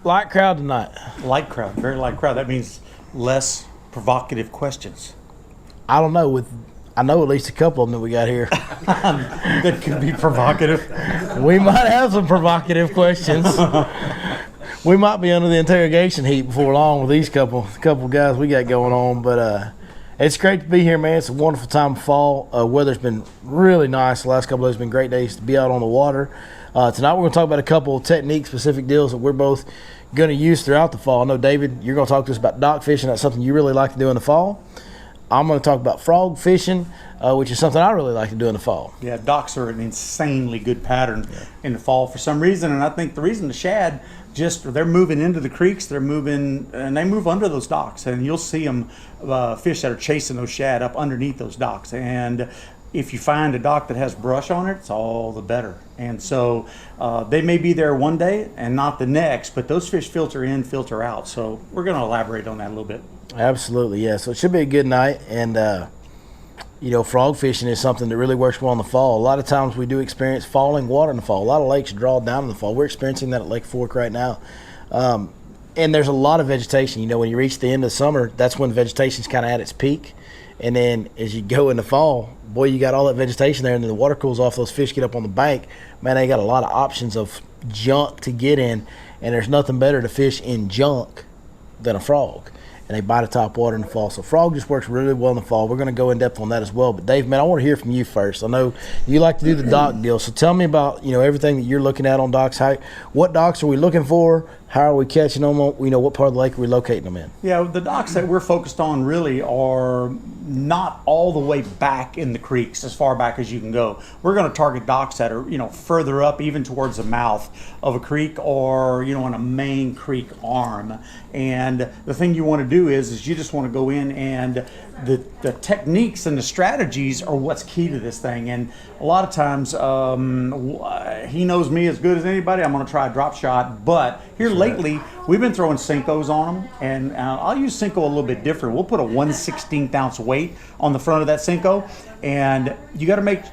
Light crowd tonight. Light crowd, very light crowd. That means less provocative questions. I don't know. I know at least a couple of them that we got here. That could be provocative. We might have some provocative questions. We might be under the interrogation heat before long with these couple guys we got going on. But it's great to be here, man. It's a wonderful time of fall. Weather's been really nice. The last couple of days have been great days to be out on the water. Tonight we're going to talk about a couple of technique-specific deals that we're both going to use throughout the fall. I know, David, you're going to talk to us about dock fishing. That's something you really like to do in the fall. I'm going to talk about frog fishing, which is something I really like to do in the fall. Yeah, docks are an insanely good pattern in the fall for some reason, and I think the reason the shad they're moving into the creeks, they move under those docks, and you'll see them fish that are chasing those shad up underneath those docks. And if you find a dock that has brush on it, it's all the better. And so they may be there one day and not the next, but those fish filter in, filter out. So we're going to elaborate on that a little bit. Absolutely, yeah. So it should be a good night. And, frog fishing is something that really works well in the fall. A lot of times we do experience falling water in the fall. A lot of lakes draw down in the fall. We're experiencing that at Lake Fork right now. And there's a lot of vegetation. When you reach the end of summer, that's when vegetation's kind of at its peak. And then as you go in the fall, boy, you got all that vegetation there, and then the water cools off, those fish get up on the bank. Man, they got a lot of options of junk to get in, and there's nothing better to fish in junk than a frog. And they bite a top water in the fall. So frog just works really well in the fall. We're going to go in depth on that as well. But Dave, man, I want to hear from you first. I know you like to do the dock deal. So tell me about, everything that you're looking at on docks. What docks are we looking for? How are we catching them? What part of the lake are we locating them in? Yeah, the docks that we're focused on really are not all the way back in the creeks, as far back as you can go. We're going to target docks that are, further up, even towards the mouth of a creek, or, on a main creek arm. And the thing you want to do is you just want to go in, and the techniques and the strategies are what's key to this thing. And a lot of times, he knows me as good as anybody. I'm going to try a drop shot, but here lately we've been throwing Senkos on them, and I'll use Senko a little bit different. We'll put a 1/16 ounce weight on the front of that Senko, and you got to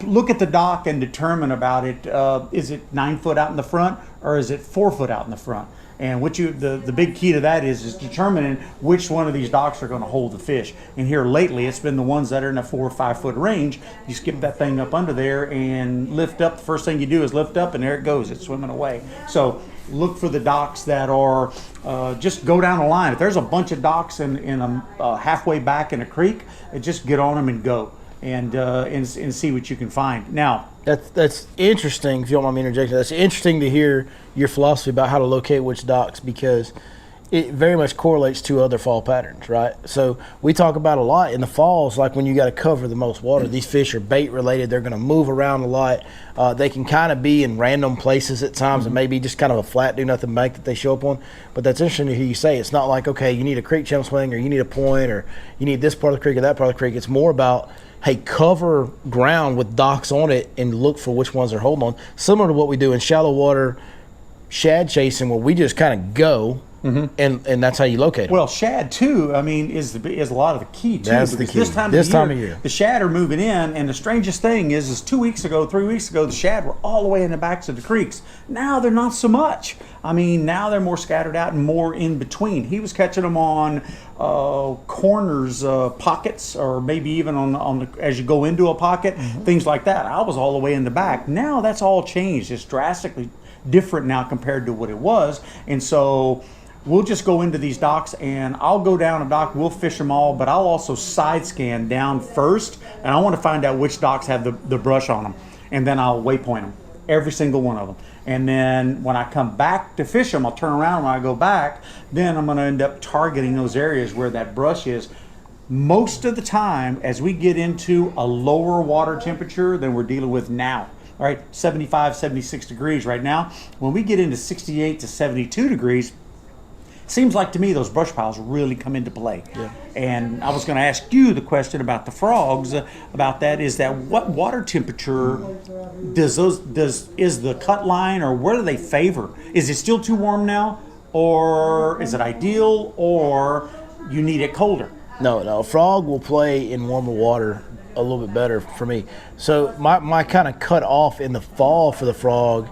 look at the dock and determine about it. Is it 9 foot out in the front, or is it 4 foot out in the front? And the big key to that is determining which one of these docks are going to hold the fish. And here lately, it's been the ones that are in a 4 or 5 foot range. You skip that thing up under there and lift up. The first thing you do is lift up, and there it goes. It's swimming away. So look for the docks that are just go down the line. If there's a bunch of docks in a halfway back in a creek, just get on them and go. And see what you can find. Now, that's interesting. If you don't mind me interjecting, that's interesting to hear your philosophy about how to locate which docks, because it very much correlates to other fall patterns, right? So we talk about a lot in the falls, like when you got to cover the most water. These fish are bait related. They're going to move around a lot. They can kind of be in random places at times, and maybe just kind of a flat do nothing bank that they show up on. But that's interesting to hear you say. It's not like, okay, you need a creek channel swing, or you need a point, or you need this part of the creek or that part of the creek. It's more about, hey, cover ground with docks on it and look for which ones are holding on. Similar to what we do in shallow water shad chasing, where we just kind of go, and that's how you locate them. Well, shad too, is a lot of the key too. That's the key. This time of year, the shad are moving in, and the strangest thing is 3 weeks ago, the shad were all the way in the backs of the creeks. Now they're not so much. Now they're more scattered out and more in between. He was catching them on corners, pockets, or maybe even on as you go into a pocket, things like that. I was all the way in the back. Now that's all changed. It's drastically different now compared to what it was. And so we'll just go into these docks, and I'll go down a dock, we'll fish them all, but I'll also side scan down first, and I want to find out which docks have the brush on them, and then I'll waypoint them, every single one of them. And then when I come back to fish them, I'll turn around. When I go back, then I'm going to end up targeting those areas where that brush is. Most of the time, as we get into a lower water temperature than we're dealing with now, all right, 75, 76 degrees right now, when we get into 68 to 72 degrees, seems like to me those brush piles really come into play. Yeah. And I was going to ask you the question about the frogs, about that, is that what water temperature is the cut line, or where do they favor? Is it still too warm now, or is it ideal, or you need it colder? No, frog will play in warmer water a little bit better for me. So my kind of cut off in the fall for the frog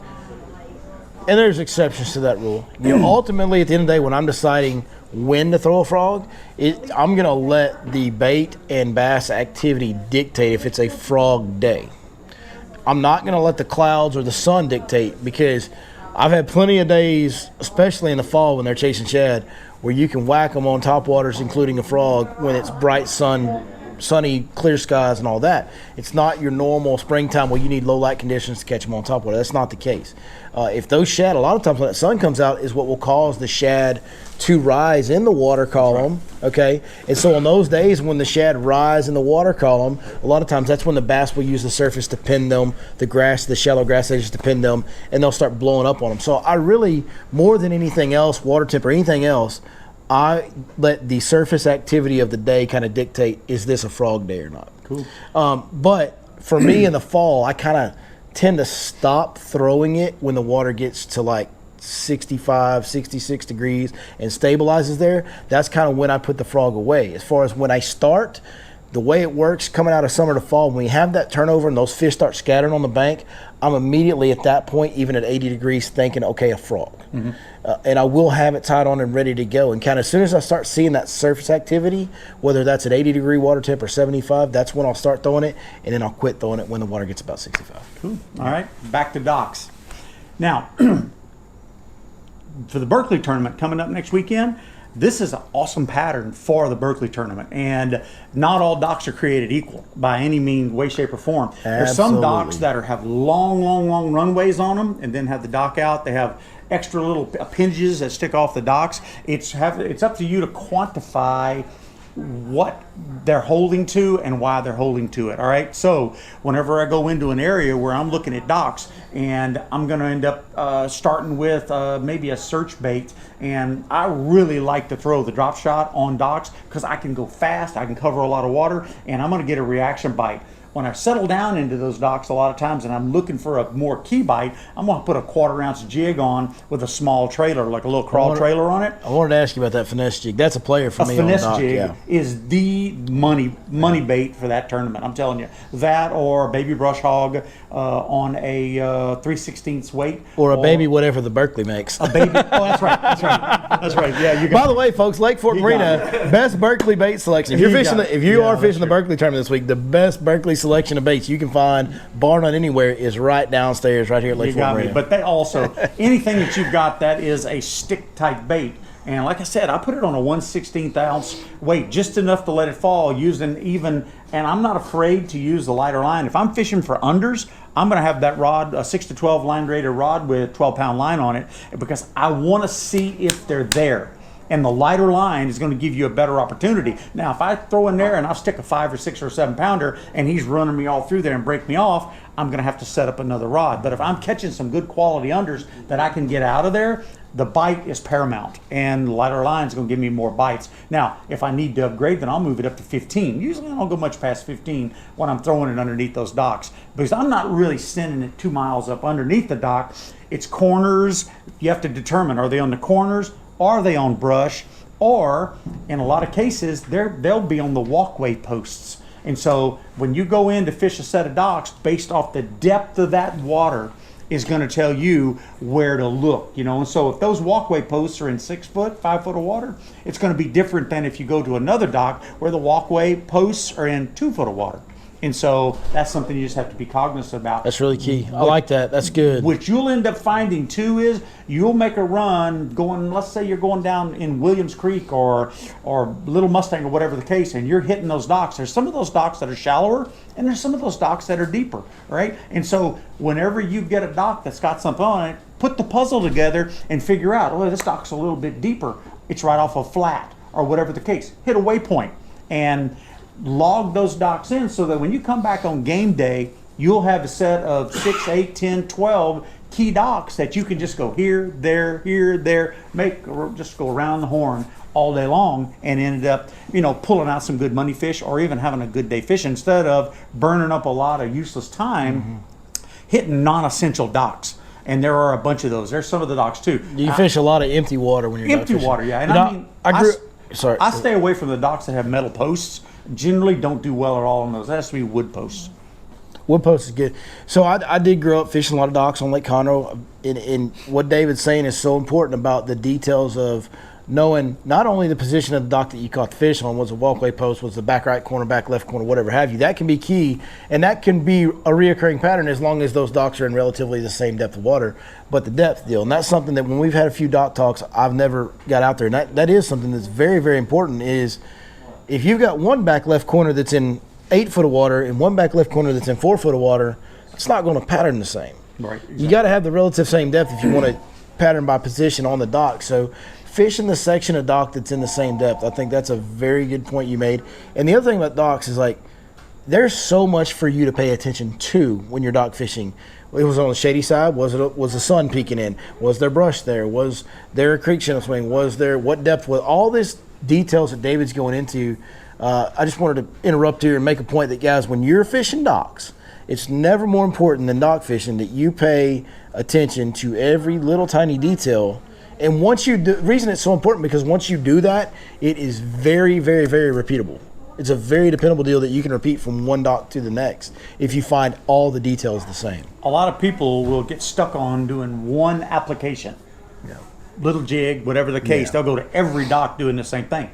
And there's exceptions to that rule. You know, ultimately, at the end of the day, when I'm deciding when to throw a frog, I'm going to let the bait and bass activity dictate if it's a frog day. I'm not going to let the clouds or the sun dictate, because I've had plenty of days, especially in the fall when they're chasing shad, where you can whack them on top waters, including a frog, when it's bright sunny, clear skies and all that. It's not your normal springtime where you need low light conditions to catch them on top water. That's not the case. If those shad, a lot of times when that sun comes out, is what will cause the shad to rise in the water column. Okay, and so on those days when the shad rise in the water column, a lot of times that's when the bass will use the surface to pin them, the shallow grass edges to pin them, and they'll start blowing up on them. So I really, more than anything else, water temp or anything else, I let the surface activity of the day kind of dictate, is this a frog day or not? Cool. But for me in the fall, I kind of tend to stop throwing it when the water gets to like 65, 66 degrees and stabilizes there. That's kind of when I put the frog away. As far as when I start, the way it works coming out of summer to fall, when we have that turnover and those fish start scattering on the bank, I'm immediately at that point, even at 80 degrees, thinking, okay, a frog. Mm-hmm. And I will have it tied on and ready to go. And kind of as soon as I start seeing that surface activity, whether that's at 80 degree water temp or 75, that's when I'll start throwing it, and then I'll quit throwing it when the water gets about 65. Cool. All right, back to docks. Now, for the Berkeley tournament coming up next weekend, this is an awesome pattern for the Berkeley tournament, and not all docks are created equal by any means, way, shape, or form. There's some docks that have long runways on them, and then have the dock out. They have extra little appendages that stick off the docks. It's up to you to quantify what they're holding to and why they're holding to it. All right, so whenever I go into an area where I'm looking at docks, and I'm going to end up starting with maybe a search bait, and I really like to throw the drop shot on docks because I can go fast, I can cover a lot of water, and I'm going to get a reaction bite. When I settle down into those docks a lot of times and I'm looking for a more key bite, I'm going to put a 1/4 ounce jig on with a small trailer, like a little crawl trailer on it. I wanted to ask you about that finesse jig. That's a player for me on the dock. A finesse jig is the money bait for that tournament. I'm telling you. That or a baby brush hog on a 3/16 weight. Or a baby whatever the Berkeley makes. A baby. Oh, that's right. That's right. Yeah. You got By the way, folks, Lake Fort Marina, best Berkeley bait selection. If you're fishing, if you are fishing the Berkeley tournament this week, the best Berkeley selection of baits you can find, bar none anywhere, is right downstairs, right here at Lake Fort Marina. But they also, anything that you've got that is a stick type bait. And like I said, I put it on a 1/16 ounce weight, just enough to let it fall, using even, and I'm not afraid to use the lighter line. If I'm fishing for unders, I'm going to have that rod, a 6 to 12 line rated rod with 12-pound line on it, because I want to see if they're there. And the lighter line is going to give you a better opportunity. Now, if I throw in there and I'll stick a 5 or 6 or 7 pounder and he's running me all through there and break me off, I'm going to have to set up another rod. But if I'm catching some good quality unders that I can get out of there, the bite is paramount, and the lighter line is going to give me more bites. Now, if I need to upgrade, then I'll move it up to 15. Usually I don't go much past 15 when I'm throwing it underneath those docks, because I'm not really sending it 2 miles up underneath the dock. It's corners. You have to determine, are they on the corners? Are they on brush? Or, in a lot of cases, they'll be on the walkway posts. And so when you go in to fish a set of docks, based off the depth of that water is going to tell you where to look, you know. And so if those walkway posts are in 6 foot, 5 foot of water, it's going to be different than if you go to another dock where the walkway posts are in 2 foot of water. And so that's something you just have to be cognizant about. That's really key. I like that. That's good. What you'll end up finding too is you'll make a run going, let's say you're going down in Williams Creek or Little Mustang or whatever the case, and you're hitting those docks. There's some of those docks that are shallower, and there's some of those docks that are deeper, right? And so whenever you get a dock that's got something on it, put the puzzle together and figure out, oh, this dock's a little bit deeper. It's right off a flat or whatever the case. Hit a waypoint and log those docks in, so that when you come back on game day, you'll have a set of 6, 8, 10, 12 key docks that you can just go here, there, just go around the horn all day long, and ended up, you know, pulling out some good money fish, or even having a good day fishing, instead of burning up a lot of useless time hitting non-essential docks. And there are a bunch of those. There's some of the docks too. You fish a lot of empty water when you're empty water, yeah. And I stay away from the docks that have metal posts. Generally don't do well at all on those. That has to be wood posts. Wood posts is good. So I did grow up fishing a lot of docks on Lake Conroe. in what David's saying is so important about the details of knowing not only the position of the dock that you caught the fish on, was a walkway post, was the back right corner, back left corner, whatever have you. That can be key, and that can be a reoccurring pattern as long as those docks are in relatively the same depth of water. But the depth deal, and that's something that when we've had a few dock talks, I've never got out there, and that is something that's very, very important. Is if you've got one back left corner that's in 8 foot of water and one back left corner that's in 4 foot of water, it's not going to pattern the same. Right. Exactly. You got to have the relative same depth if you want to pattern by position on the dock. So fishing the section of dock that's in the same depth, I think that's a very good point you made. And the other thing about docks is, like, there's so much for you to pay attention to when you're dock fishing. It was on the shady side. Was the sun peeking in? Was there brush there? Was there a creek channel swing? Was there, what depth was all this details that David's going into? I just wanted to interrupt here and make a point that, guys, when you're fishing docks, it's never more important than dock fishing that you pay attention to every little tiny detail. And once you do, the reason it's so important, because once you do that, it is very, very, very repeatable. It's a very dependable deal that you can repeat from one dock to the next if you find all the details the same. A lot of people will get stuck on doing one application. Yeah. Little jig, whatever the case, they'll go to every dock doing the same thing.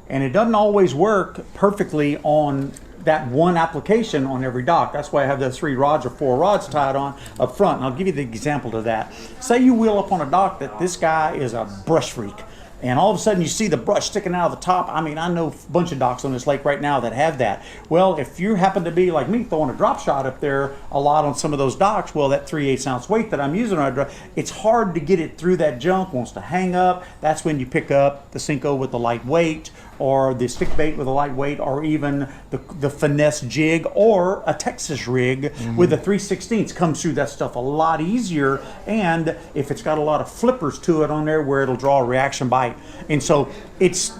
And it doesn't always work perfectly on that one application on every dock. That's why I have the 3 rods or 4 rods tied on up front. And I'll give you the example to that. Say you wheel up on a dock that this guy is a brush freak, and all of a sudden you see the brush sticking out of the top. I mean, I know a bunch of docks on this lake right now that have that. Well, if you happen to be like me, throwing a drop shot up there a lot on some of those docks, well, that 3/8 ounce weight that I'm using on a drop, it's hard to get it through that junk, wants to hang up. That's when you pick up the Cinco with the light weight, or the stick bait with a light weight, or even the Finesse Jig, or a Texas rig with a 3/16. Comes through that stuff a lot easier, and if it's got a lot of flippers to it on there where it'll draw a reaction bite. And so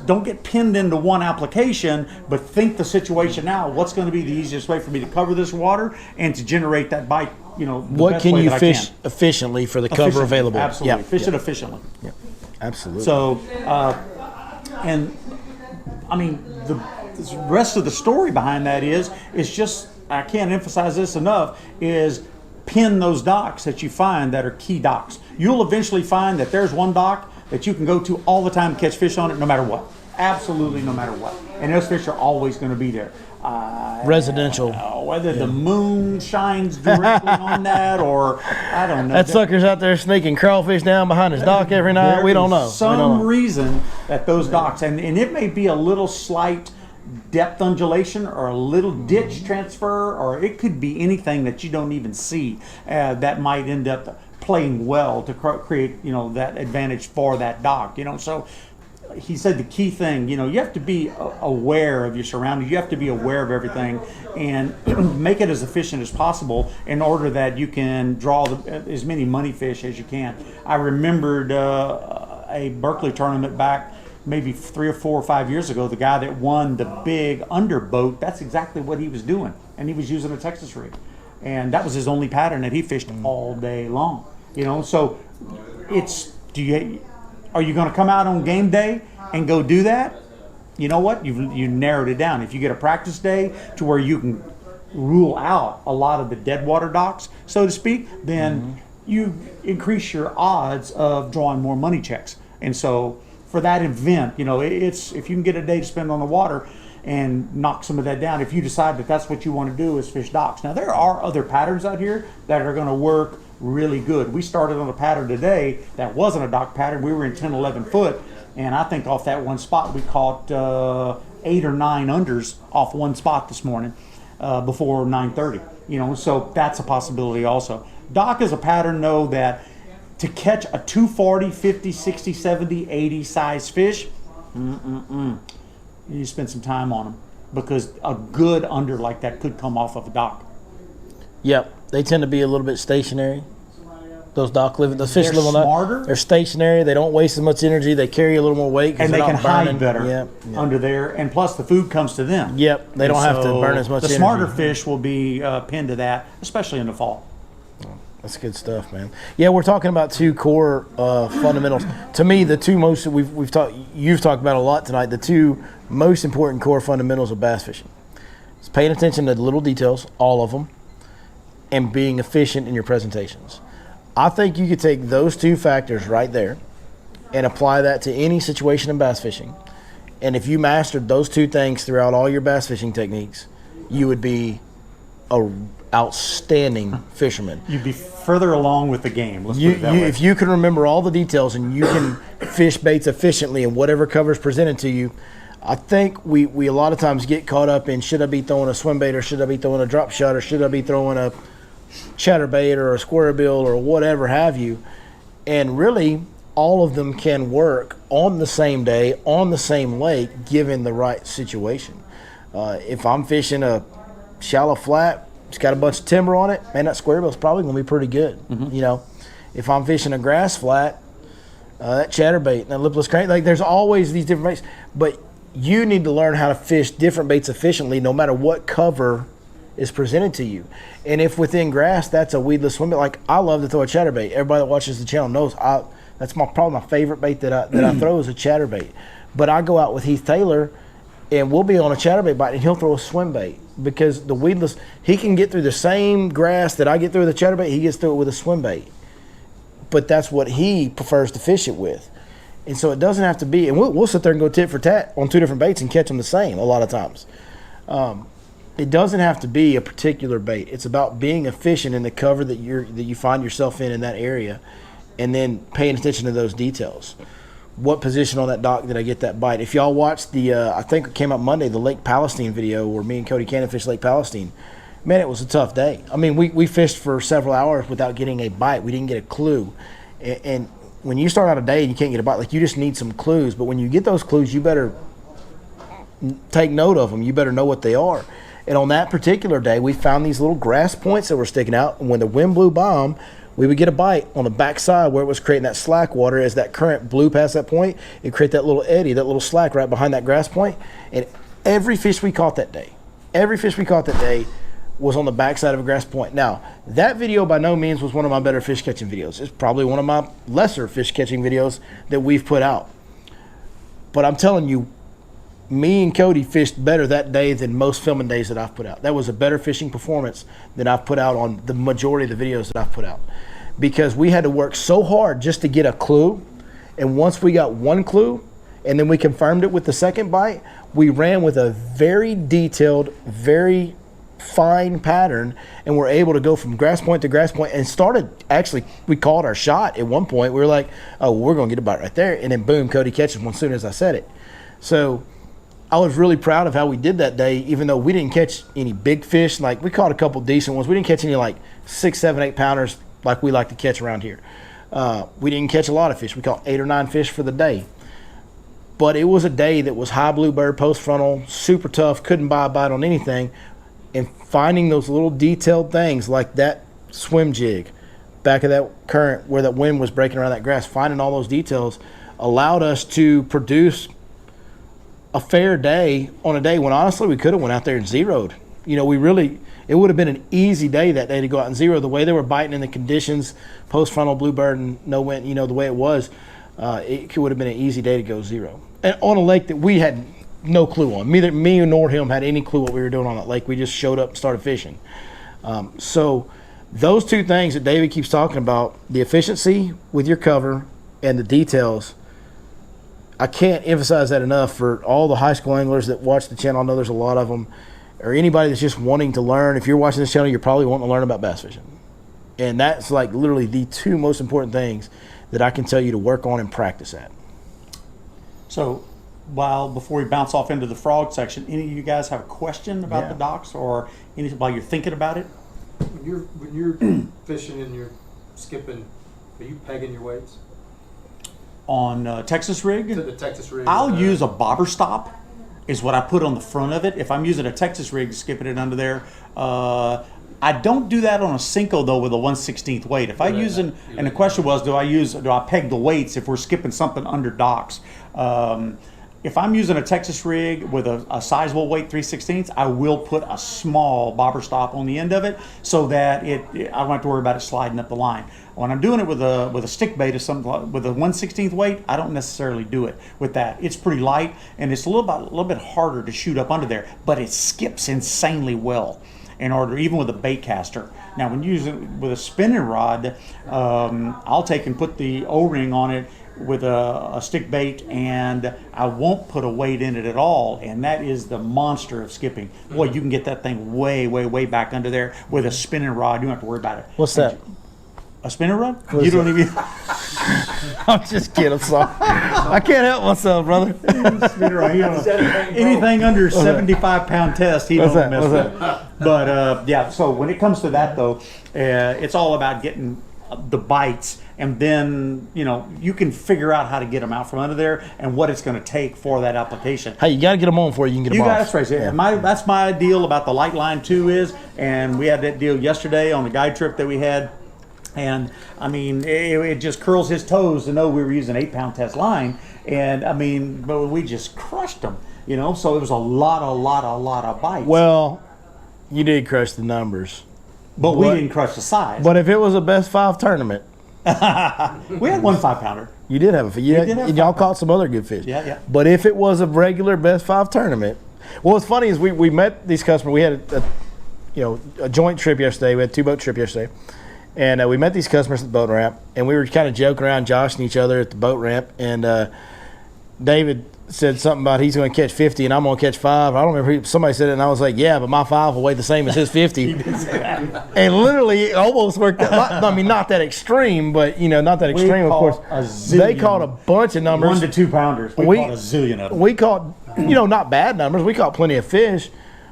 don't get pinned into one application, but think the situation now. What's going to be the easiest way for me to cover this water and to generate that bite? You know, what can you fish efficiently for the cover available? Absolutely, fish it efficiently. Yeah, absolutely. So, and I mean, the rest of the story behind that is just, I can't emphasize this enough, is pin those docks that you find that are key docks. You'll eventually find that there's one dock that you can go to all the time, catch fish on it, no matter what. Absolutely no matter what. And those fish are always going to be there. Residential. Whether the moon shines directly on that, or I don't know. That sucker's out there sneaking crawfish down behind his dock every night. We don't know. Some reason that those docks, and it may be a little slight depth undulation or a little ditch transfer, or it could be anything that you don't even see that might end up playing well to create, you know, that advantage for that dock. You know, so he said the key thing, you know, you have to be aware of your surroundings. You have to be aware of everything and make it as efficient as possible in order that you can draw as many money fish as you can. I remembered a Berkeley tournament back maybe 3 or 4 or 5 years ago. The guy that won the big underboat, that's exactly what he was doing. And he was using a Texas rig. And that was his only pattern that he fished all day long. You know, so it's, are you going to come out on game day and go do that? You know what? You narrowed it down. If you get a practice day to where you can rule out a lot of the dead water docks, so to speak, then you increase your odds of drawing more money checks. And so for that event, you know, it's, if you can get a day to spend on the water and knock some of that down, if you decide that that's what you want to do is fish docks. Now, there are other patterns out here that are going to work really good. We started on a pattern today that wasn't a dock pattern. We were in 10, 11 foot, and I think off that one spot we caught 8 or 9 unders off one spot this morning before 9:30. You know, so that's a possibility also. Dock is a pattern, though, that to catch a 240, 50, 60, 70, 80 size fish, you need to spend some time on them, because a good under like that could come off of a dock. Yep, they tend to be a little bit stationary. Those those fish live on smarter. They're stationary. They don't waste as much energy. They carry a little more weight, and they can hide better Yep. under there. And plus, the food comes to them. Yep, they don't have to burn as much energy. The smarter fish will be pinned to that, especially in the fall. That's good stuff, man. Yeah, we're talking about 2 core fundamentals. To me, the 2 most you've talked about a lot tonight. The 2 most important core fundamentals of bass fishing: it's paying attention to the little details, all of them, and being efficient in your presentations. I think you could take those two factors right there and apply that to any situation in bass fishing. And if you mastered those two things throughout all your bass fishing techniques, you would be a outstanding fisherman. You'd be further along with the game. Let's put it that way. If you can remember all the details and you can fish baits efficiently in whatever cover is presented to you, I think we a lot of times get caught up in, should I be throwing a swim bait, or should I be throwing a drop shot, or should I be throwing a chatterbait or a square bill or whatever have you. And really, all of them can work on the same day, on the same lake, given the right situation. If I'm fishing a shallow flat, it's got a bunch of timber on it, man, that square bill is probably going to be pretty good. You know, if I'm fishing a grass flat, that chatterbait and that lipless crank, like there's always these different baits. But you need to learn how to fish different baits efficiently, no matter what cover is presented to you. And if within grass, that's a weedless swim bait. Like, I love to throw a chatterbait. Everybody that watches the channel knows that's probably my favorite bait that I throw is a chatterbait. But I go out with Heath Taylor, and we'll be on a chatterbait bite, and he'll throw a swim bait, because the weedless, he can get through the same grass that I get through with a chatterbait. He gets through it with a swim bait. But that's what he prefers to fish it with. And so it doesn't have to be, and we'll sit there and go tit for tat on two different baits and catch them the same a lot of times. It doesn't have to be a particular bait. It's about being efficient in the cover that you find yourself in that area, and then paying attention to those details. What position on that dock did I get that bite? If y'all watched the, I think it came out Monday, the Lake Palestine video where me and Cody Cannon fished Lake Palestine, man, it was a tough day. I mean, we fished for several hours without getting a bite. We didn't get a clue. And when you start out a day and you can't get a bite, like, you just need some clues. But when you get those clues, you better take note of them. You better know what they are. And on that particular day, we found these little grass points that were sticking out. And when the wind blew by them, we would get a bite on the backside where it was creating that slack water. As that current blew past that point, it created that little eddy, that little slack right behind that grass point. And every fish we caught that day was on the backside of a grass point. Now, that video by no means was one of my better fish catching videos. It's probably one of my lesser fish catching videos that we've put out. But I'm telling you, me and Cody fished better that day than most filming days that I've put out. That was a better fishing performance than I've put out on the majority of the videos that I've put out, because we had to work so hard just to get a clue. And once we got one clue, and then we confirmed it with the second bite, we ran with a very detailed, very fine pattern, and we're able to go from grass point to grass point, and started, actually, we called our shot at one point. We were like, oh, we're going to get a bite right there. And then boom, Cody catches one as soon as I said it. So I was really proud of how we did that day, even though we didn't catch any big fish. Like, we caught a couple decent ones. We didn't catch any like 6, 7, 8 pounders like we like to catch around here. We didn't catch a lot of fish. We caught 8 or 9 fish for the day. But it was a day that was high bluebird, post frontal, super tough, couldn't buy a bite on anything. And finding those little detailed things like that swim jig, back of that current where that wind was breaking around that grass, finding all those details allowed us to produce a fair day on a day when honestly we could have went out there and zeroed. You know, it would have been an easy day that day to go out and zero. The way they were biting in the conditions, post frontal bluebird and no wind, you know, the way it was, it would have been an easy day to go zero. And on a lake that we had no clue on. Neither me nor him had any clue what we were doing on that lake. We just showed up and started fishing. So those two things that David keeps talking about, the efficiency with your cover and the details, I can't emphasize that enough for all the high school anglers that watch the channel. I know there's a lot of them, or anybody that's just wanting to learn. If you're watching this channel, you're probably wanting to learn about bass fishing. And that's like literally the two most important things that I can tell you to work on and practice at. So, before we bounce off into the frog section, any of you guys have a question about the docks, or while you're thinking about it? When you're fishing and you're skipping, are you pegging your weights? On Texas rig? To the Texas rig. I'll use a bobber stop is what I put on the front of it. If I'm using a Texas rig, skipping it under there. I don't do that on a Cinco though with a 1/16 weight. If I using, and the question was, do I peg the weights if we're skipping something under docks? If I'm using a Texas rig with a sizable weight 3/16, I will put a small bobber stop on the end of it so that I don't have to worry about it sliding up the line. When I'm doing it with a stick bait or something with a 1/16 weight, I don't necessarily do it with that. It's pretty light and it's a little bit harder to shoot up under there, but it skips insanely well. in order, even with a bait caster. Now, when using with a spinning rod, I'll take and put the O-ring on it with a stick bait, and I won't put a weight in it at all, and that is the monster of skipping. Boy, you can get that thing way, way, way back under there with a spinning rod. You don't have to worry about it. What's that? A spinning rod? You don't even. I'm just kidding. I'm sorry. I can't help myself, brother. Spinning rod. You don't know. Anything under 75-pound test, he don't mess with. But yeah, so when it comes to that though, it's all about getting the bites, and then you can figure out how to get them out from under there and what it's going to take for that application. Hey, you got to get them on before you can get them off. That's right. Yeah. That's my deal about the light line too is, and we had that deal yesterday on the guide trip that we had, and I mean it just curls his toes to know we were using 8-pound test line, and I mean but we just crushed them, so it was a lot of bites. Well, you did crush the numbers. But we didn't crush the size. But if it was a best 5 tournament, we had one 5-pounder. You did have a y'all caught some other good fish. Yeah. But if it was a regular best 5 tournament, well, what's funny is we met these customers. We had a joint trip yesterday. We had a 2-boat trip yesterday, and we met these customers at the boat ramp, and we were kind of joking around, joshing each other at the boat ramp, and David said something about he's going to catch 50 and I'm going to catch 5. I don't remember somebody said it, and I was like, yeah, but my 5 will weigh the same as his 50. And literally it almost worked out. I mean, not that extreme, but not that extreme, of course. They caught a bunch of numbers. 1 to 2 pounders. We caught a zillion of them. We caught not bad numbers. We caught plenty of fish,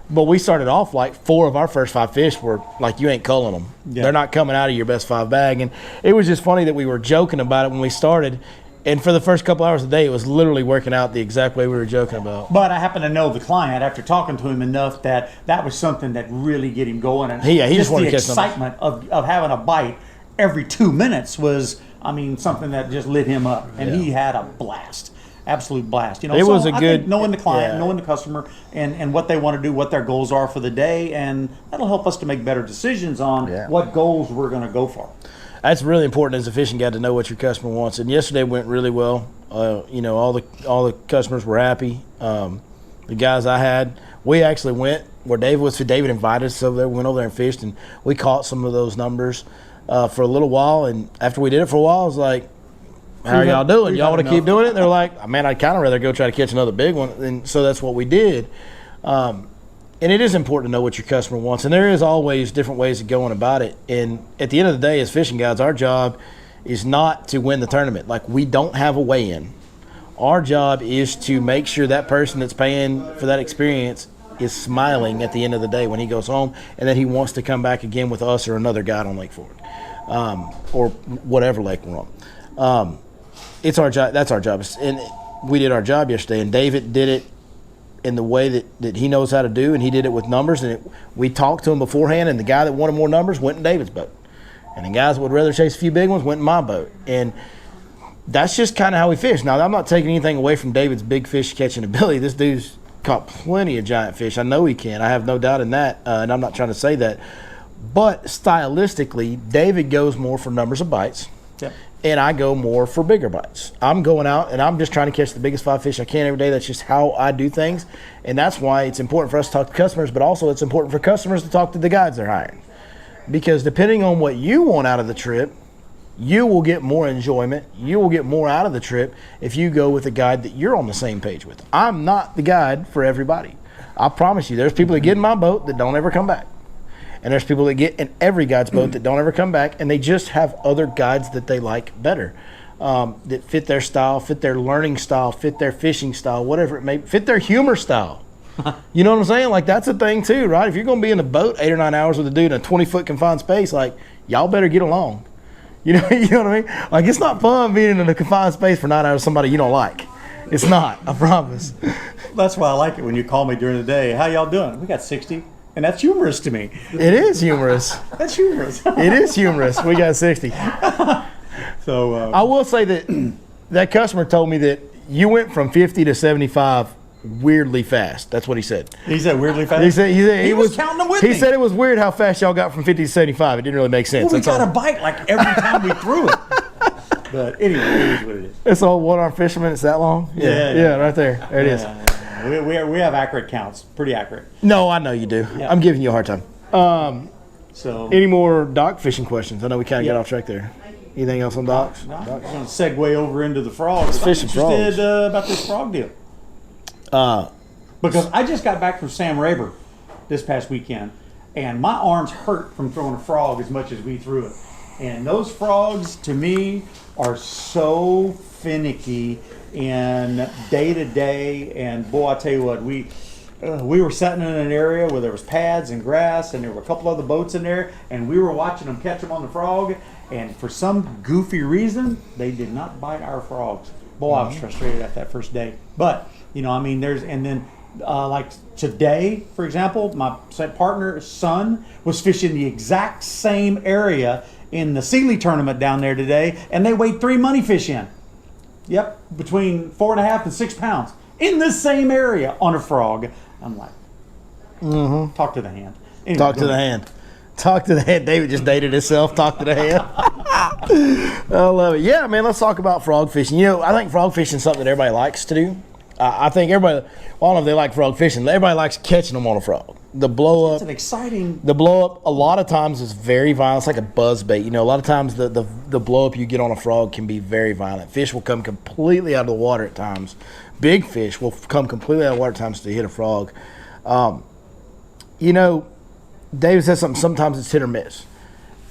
but we started off like 4 of our first 5 fish were like, you ain't culling them. Yeah. They're not coming out of your best 5 bag. And it was just funny that we were joking about it when we started. And for the first couple hours of the day, it was literally working out the exact way we were joking about. But I happen to know the client after talking to him enough that was something that really get him going. And he just wanted to catch excitement of having a bite every 2 minutes was, something that just lit him up. And he had a blast. Absolute blast. It was a good knowing the client, knowing the customer, and what they want to do, what their goals are for the day, and that'll help us to make better decisions on what goals we're going to go for. That's really important as a fishing guide to know what your customer wants. And yesterday went really well. All the customers were happy. The guys I had, we actually went where David was. David invited us over there. We went over there and fished, and we caught some of those numbers for a little while. And after we did it for a while, I was like, "How are y'all doing? Y'all want to keep doing it?" And they're like, "Man, I'd kind of rather go try to catch another big one." And so that's what we did. And it is important to know what your customer wants, and there is always different ways of going about it. And at the end of the day, as fishing guides, our job is not to win the tournament. Like, we don't have a weigh-in. Our job is to make sure that person that's paying for that experience is smiling at the end of the day when he goes home, and that he wants to come back again with us or another guide on Lake Fork, or whatever lake we're on. It's our job. That's our job. And we did our job yesterday, and David did it in the way that he knows how to do, and he did it with numbers. And we talked to him beforehand, and the guy that wanted more numbers went in David's boat, and the guys that would rather chase a few big ones went in my boat. And that's just kind of how we fish. Now, I'm not taking anything away from David's big fish catching ability. This dude's caught plenty of giant fish. I know he can. I have no doubt in that, and I'm not trying to say that. But stylistically, David goes more for numbers of bites. Yep. And I go more for bigger bites. I'm going out and I'm just trying to catch the biggest 5 fish I can every day. That's just how I do things. And that's why it's important for us to talk to customers, but also it's important for customers to talk to the guides they're hiring. Because depending on what you want out of the trip, you will get more enjoyment. You will get more out of the trip if you go with a guide that you're on the same page with. I'm not the guide for everybody. I promise you, there's people that get in my boat that don't ever come back. And there's people that get in every guide's boat that don't ever come back, and they just have other guides that they like better, that fit their style, fit their learning style, fit their fishing style, whatever it may be, fit their humor style. You know what I'm saying? Like, that's a thing too, right? If you're going to be in the boat 8 or 9 hours with a dude in a 20-foot confined space, like, y'all better get along. You know what I mean? Like, it's not fun being in a confined space for 9 hours with somebody you don't like. It's not, I promise. That's why I like it when you call me during the day. How y'all doing? We got 60. And that's humorous to me. It is humorous. That's humorous. It is humorous. We got 60. So I will say that that customer told me that you went from 50 to 75 weirdly fast. That's what he said. He said weirdly fast? He said he was counting them with me. He said it was weird how fast y'all got from 50 to 75. It didn't really make sense. Well, we got a bite like every time we threw it. But anyway, it is what it is. It's all one-arm fisherman. It's that long? Yeah, right there. There it is. We have accurate counts. Pretty accurate. No, I know you do. Yeah. I'm giving you a hard time. So Any more dock fishing questions? I know we kind of Yeah. got off track there. Anything else on docks? I'm going to segue over into the frogs. I'm fishing interested frogs. about this frog deal. Uh, Because I just got back from Sam Rayburn this past weekend, and my arms hurt from throwing a frog as much as we threw it. And those frogs, to me, are so finicky in day to day. And boy, I tell you what, we were sitting in an area where there was pads and grass, and there were a couple other boats in there, and we were watching them catch them on the frog. And for some goofy reason, they did not bite our frogs. Boy, I was frustrated at that first day. But you know, I mean, like today, for example, my partner's son was fishing the exact same area in the Sealy tournament down there today, and they weighed 3 money fish in. Yep, between 4.5 and 6 pounds in the same area on a frog. I'm like, talk to the hand. Anyway, talk to the hand. Talk to the hand. David just dated himself. Talk to the hand. I love it. Yeah, man, let's talk about frog fishing. You know, I think frog fishing is something that everybody likes to do. I think everybody, well, I don't know if they like frog fishing. Everybody likes catching them on a frog. The blow it's up, an exciting. the blow up, a lot of times is very violent. It's like a buzz bait. You know, a lot of times the blow up you get on a frog can be very violent. Fish will come completely out of the water at times. Big fish will come completely out of the water at times to hit a frog. You know, David says something. Sometimes it's hit or miss.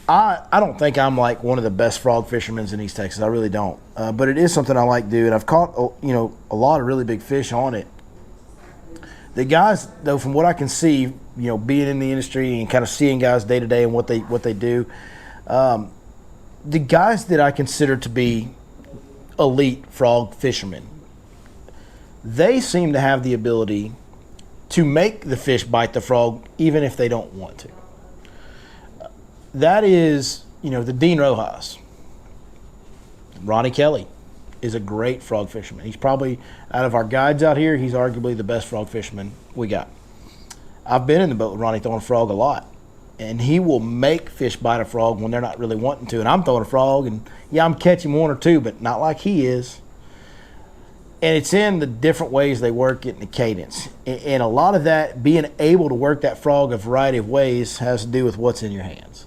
I don't think I'm like one of the best frog fishermen in East Texas. I really don't. But it is something I like to do, and I've caught a lot of really big fish on it. The guys, though, from what I can see, being in the industry and kind of seeing guys day to day and what they do, the guys that I consider to be elite frog fishermen, they seem to have the ability to make the fish bite the frog even if they don't want to. That is, the Dean Rojas. Ronnie Kelly is a great frog fisherman. He's probably, out of our guides out here, he's arguably the best frog fisherman we got. I've been in the boat with Ronnie throwing a frog a lot, and he will make fish bite a frog when they're not really wanting to. And I'm throwing a frog, and yeah, I'm catching one or two, but not like he is. And it's in the different ways they work it and the cadence. And a lot of that, being able to work that frog a variety of ways, has to do with what's in your hands.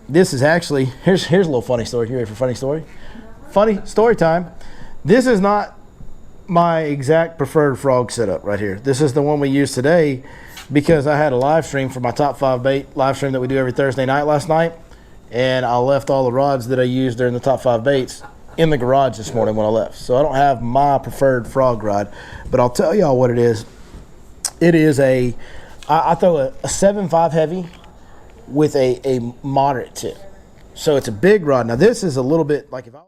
This is actually, here's a little funny story. You ready for a funny story? Funny story time. This is not my exact preferred frog setup right here. This is the one we use today because I had a live stream for my top 5 bait live stream that we do every Thursday night last night. And I left all the rods that I used during the top 5 baits in the garage this morning when I left. So I don't have my preferred frog rod, but I'll tell y'all what it is. It is I throw a 7.5 heavy with a moderate tip. So it's a big rod. Now this is a little bit like if I